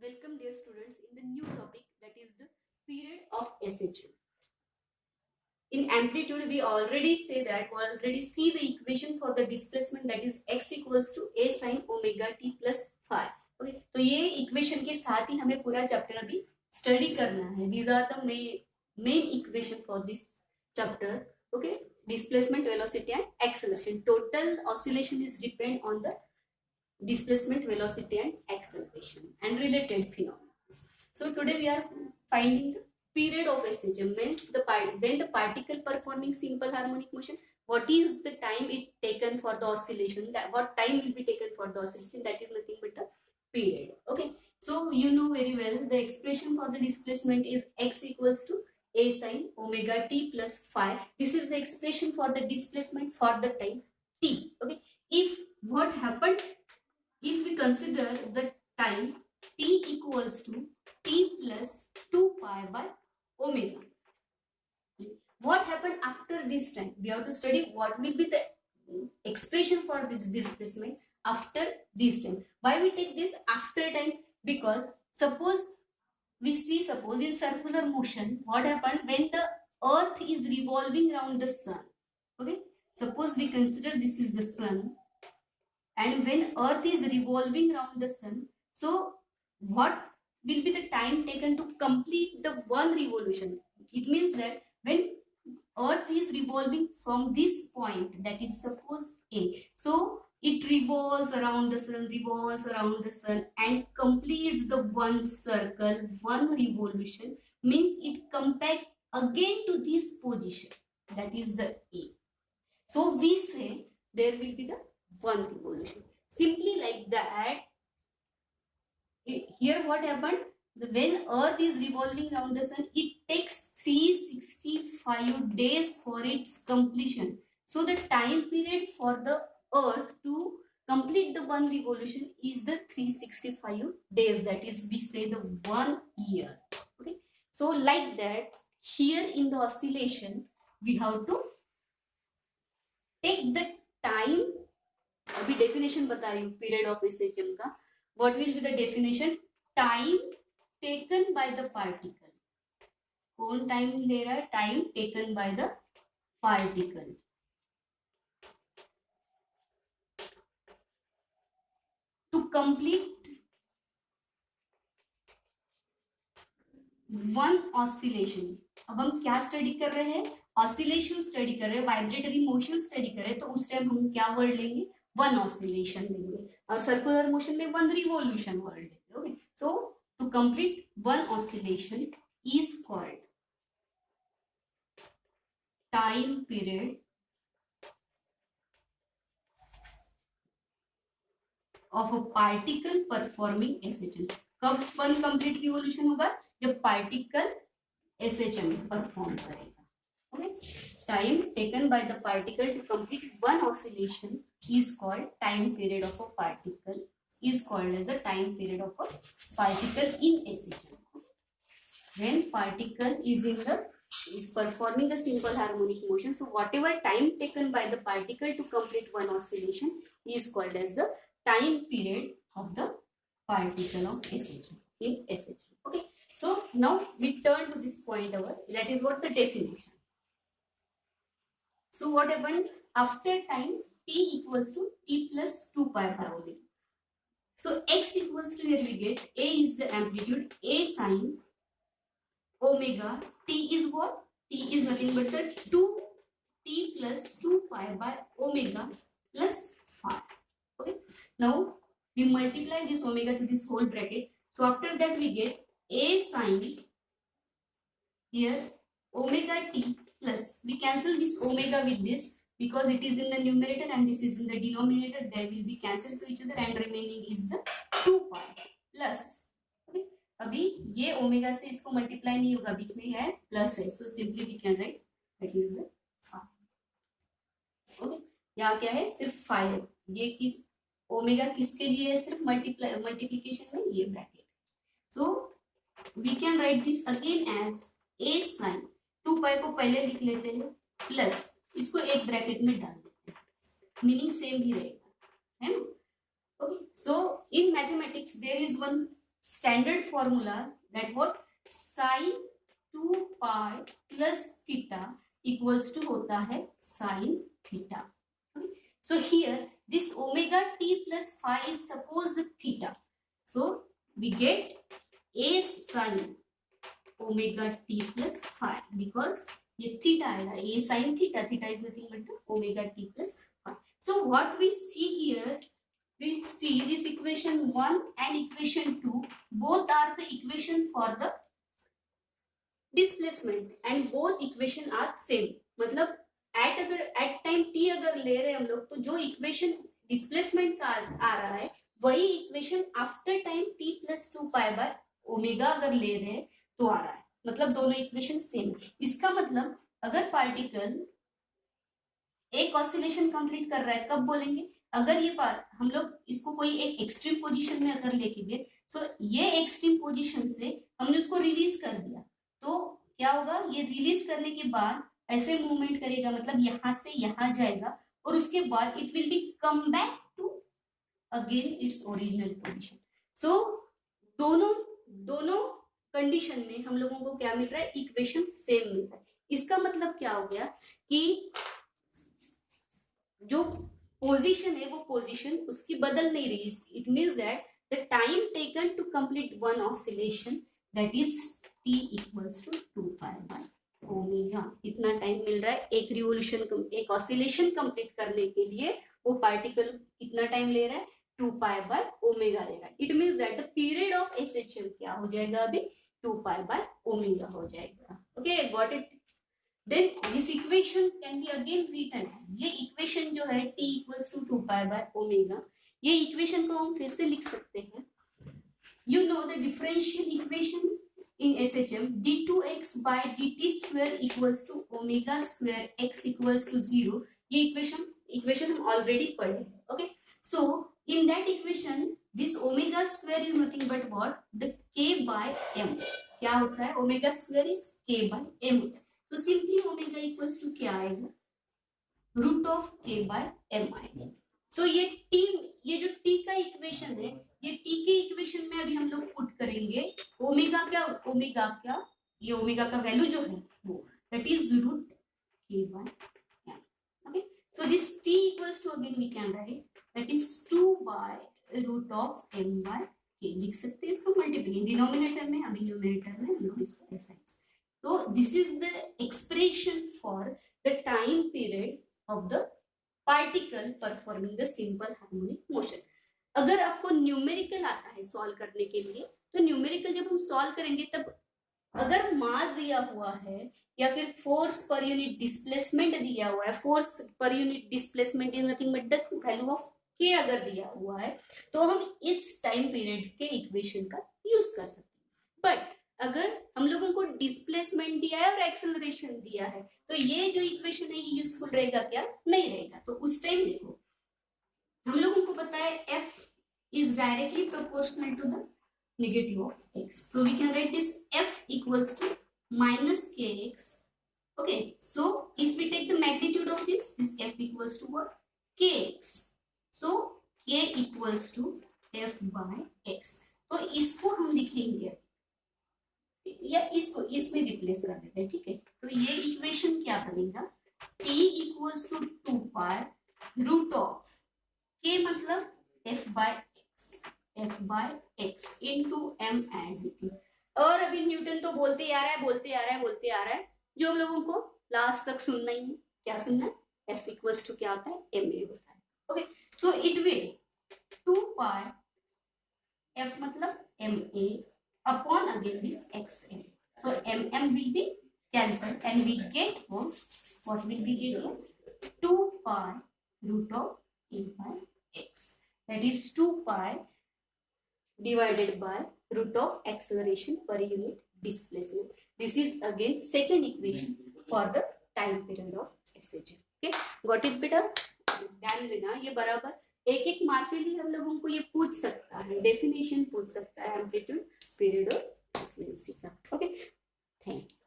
Welcome dear students in the new topic, that is the period of SHM. In amplitude we already see the equation for the displacement, that is x equals to a sin omega t plus phi. Okay, तो ये equation के साथ ही हमें पूरा chapter अभी study करना है. These are the main equation for this chapter. Okay, displacement, velocity and acceleration. Total oscillation is depend on the displacement, velocity and acceleration and related phenomena. So today we are finding the period of SHM, means when the particle performing simple harmonic motion, what is the time it taken for the oscillation, that what time will be taken for the oscillation, that is nothing but the period. Okay, so you know very well the expression for the displacement is x equals to a sin omega t plus phi. This is the expression for the displacement for the time t. Okay, if what happened, if we consider the time t equals to t plus 2 pi by omega, what happened after this time? We have to study what will be the expression for this displacement after this time. Why we take this after time? Because suppose in circular motion, what happened when the earth is revolving around the sun. Okay, suppose we consider this is the sun, and when earth is revolving around the sun, so what will be the time taken to complete the one revolution? It means that when earth is revolving from this point, that is suppose a, so it revolves around the sun and completes the one circle, one revolution, means it come back again to this position, that is the a. So we say there will be the one revolution. Simply like that, here what happened, when earth is revolving around the sun, it takes 365 days for its completion. So the time period for the earth to complete the one revolution is the 365 days, that is we say the 1 year. Okay, so like that, here in the oscillation we have to take the time. अभी definition बता रही हूँ period of SHM का. What will be the definition? Time taken by the particle. कौन time ले रहा है? Time taken by the particle to complete one oscillation. अब हम क्या स्टडी कर रहे हैं? ऑसिलेशन स्टडी कर रहे हैं, वाइब्रेटरी मोशन स्टडी कर रहे हैं. तो उस टाइम हम क्या वर्ड लेंगे? वन ऑसिलेशन लेंगे. और सर्कुलर मोशन में वन रिवॉल्यूशन वर्ड लेंगे. Okay, so to complete one oscillation is called time period of a particle performing SHM. कब वन कंप्लीट रिवॉल्यूशन होगा? जब पार्टिकल एसएचएम परफॉर्म करेगा. Okay, time taken by the particle to complete one oscillation is called time period of a particle, is called as the time period of a particle in SHM. When particle is performing the simple harmonic motion, so whatever time taken by the particle to complete one oscillation is called as the time period of the particle of SHM in SHM. Okay, so now we turn to this point over, that is what the definition. So what happened after time t equals to t plus 2 pi by omega. So x equals to, here we get a is the amplitude, a sin omega, t is what? T is nothing but the 2t plus 2 pi by omega plus phi. Okay, now we multiply this omega to this whole bracket. So after that we get a sin, here omega t plus, we cancel this omega with this because it is in the numerator and this is in the denominator. They will be cancelled to each other and remaining is the 2 pi plus. Okay, अभी ये omega से इसको multiply नहीं होगा, बीच में है plus है. So simply we can write that is the phi. Okay, यहाँ क्या है? सिर्फ phi है. ये किस ओमेगा किसके लिए है? सिर्फ मल्टीप्लिकेशन में ये bracket. So we can write this again as a sin 2 pi को पहले लिख लेते हैं प्लस इसको एक ब्रैकेट में डाल देते हैं, मीनिंग सेम ही रहेगा, है ना. Okay, so in mathematics there is one standard formula that what sin 2 pi plus theta equals to होता है sin theta. So here this omega t plus phi is suppose the theta. So we get a sin omega t plus phi because ये theta आएगा, a sin theta, theta is nothing but the omega t plus phi. So what we see here, we see this equation 1 and equation 2 both are the equation for the displacement and both equation are same. मतलब at time t अगर ले रहे हैं हम लोग तो जो equation displacement का आ रहा है वही equation after time t plus 2 pi by omega अगर ले रहे हैं तो आ रहा है. मतलब दोनों इक्वेशन सेम. इसका मतलब अगर पार्टिकल एक ऑसिलेशन कंप्लीट कर रहा है कब बोलेंगे, अगर ये हम लोग इसको कोई एक एक्सट्रीम पोजीशन में अगर लेके गए, सो ये एक्सट्रीम पोजीशन से हमने उसको रिलीज कर दिया तो क्या होगा, ये रिलीज करने के बाद ऐसे मूवमेंट करेगा, मतलब यहां से यहां जाएगा और उसके बाद it will be come back to again its original position. So दोनों कंडीशन में हम लोगों को क्या मिल रहा है, इक्वेशन सेम मिल रहा है. इसका मतलब क्या हो गया कि जो पोजीशन है वो पोजीशन उसकी बदल नहीं रही. It means that the time taken to complete one oscillation that is t equals to 2 pi by omega. इतना टाइम मिल रहा है एक रिवोल्यूशन, एक ऑसिलेशन कंप्लीट करने के लिए वो पार्टिकल कितना टाइम ले रहा है, 2 पाई बाय ओमेगा ले रहा है. It means that the period of SHM क्या हो जाएगा, अभी 2 पाई बाय ओमेगा हो जाएगा. Okay, got it. Then this equation can be again written. ये इक्वेशन जो है t equals to 2 pi by omega, ये इक्वेशन को हम फिर से लिख सकते हैं. You know the differential equation in SHM d2x by dt square equals to omega square x equals to 0. ये इक्वेशन हम ऑलरेडी पढ़े हैं. Okay, so in that equation this omega square is nothing but what, the k by m. क्या होता है, omega square is k by m होता है. तो सिंपली ओमेगा इक्वल्स टू क्या आएगा, रूट ऑफ के बाय एम आएगा. सो ये जो टी का इक्वेशन है, ये टी के इक्वेशन में अभी हम लोग पुट करेंगे ओमेगा क्या, ये ओमेगा का वैल्यू जो है वो that is root k by m. Okay, so this T equals to again we can write that is 2 by root of m by k. लिख सकते हैं इसको मल्टीप्लाई डिनोमिनेटर में, अभी न्यूमरेटर में हम लोग इसको ऐसा. So this is the expression for the time period of the particle performing the simple harmonic motion. अगर आपको न्यूमेरिकल आता है सॉल्व करने के लिए, तो न्यूमेरिकल जब हम सॉल्व करेंगे तब अगर मास दिया हुआ है या फिर फोर्स पर यूनिट डिस्प्लेसमेंट दिया हुआ है, force per unit displacement is nothing but the value of के अगर दिया हुआ है तो हम इस टाइम पीरियड के इक्वेशन का यूज कर सकते हैं. बट अगर हम लोगों को डिस्प्लेसमेंट दिया है और एक्सेलरेशन दिया है तो ये जो इक्वेशन है ये यूजफुल रहेगा क्या, नहीं रहेगा. तो उस टाइम देखो हम लोगों को पता है f is directly proportional to the negative of x. So we can write this f equals to minus kx. Okay, so if we take the magnitude of this f equals to what, kx. So k equals to f by x. तो इसको हम लिखेंगे या इसको इसमें replace कर देते हैं. ठीक है, तो ये इक्वेशन क्या बनेगा, t equals to 2 pi root of k मतलब f by x into m as it is. और अभी न्यूटन तो बोलते आ रहा है जो हम लोगों को लास्ट तक सुनना ही है. क्या सुनना है, f इक्वल्स टू क्या होता है, ma होता है. Okay, so it will 2 pi f मतलब ma upon again this xm. So mm will be cancelled and we get what will be getting, 2 pi root of a by x. That is 2 pi divided by root of acceleration per unit displacement. This is again second equation for the time period of SHM. Okay, got it बेटा. ध्यान देना ये बराबर एक mark के लिए हम लोगों को ये पूछ सकता है, डेफिनेशन पूछ सकता है एम्पलीट्यूड, पीरियड और फ्रीक्वेंसी का. Okay, thank you.